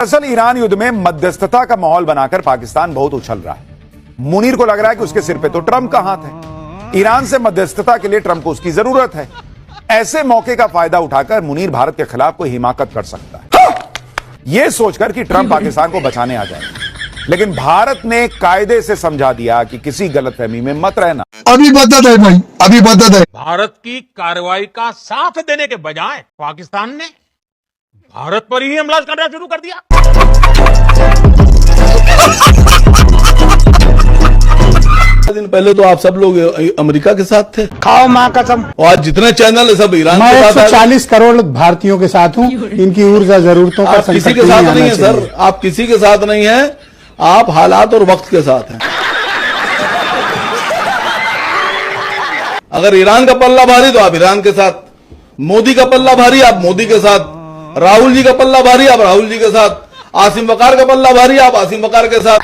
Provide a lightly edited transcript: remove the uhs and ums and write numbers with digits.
दरअसल ईरान युद्ध में मध्यस्थता का माहौल बनाकर पाकिस्तान बहुत उछल रहा है। मुनीर को लग रहा है कि उसके सिर पे तो ट्रंप का हाथ है। ईरान से मध्यस्थता के लिए ट्रंप को उसकी जरूरत है। ऐसे मौके का फायदा उठाकर मुनीर भारत के खिलाफ कोई हिमाकत कर सकता है, यह सोचकर कि ट्रंप पाकिस्तान को बचाने आ जाए। लेकिन भारत ने कायदे से समझा दिया कि किसी गलतफहमी में मत रहना। अभी मदद है भाई, अभी मदद है। भारत की कार्रवाई का साथ देने के बजाय पाकिस्तान ने भारत पर ही हमला करना शुरू कर दिया। दिन पहले तो आप सब लोग अमेरिका के साथ थे, खाओ मां कसम। और आज जितने चैनल है सब ईरान मैं के साथ। 140 करोड़ भारतीयों के साथ हूं। इनकी ऊर्जा जरूरतों का आप किसी के साथ नहीं है सर, आप किसी के साथ नहीं है, आप हालात और वक्त के साथ हैं। अगर ईरान का पल्ला भारी तो आप ईरान के साथ, मोदी का पल्ला भारी आप मोदी के साथ, राहुल जी का पल्ला भारी आप राहुल जी के साथ, आसिम वकार का पल्ला भारी आप आसिम वकार के साथ।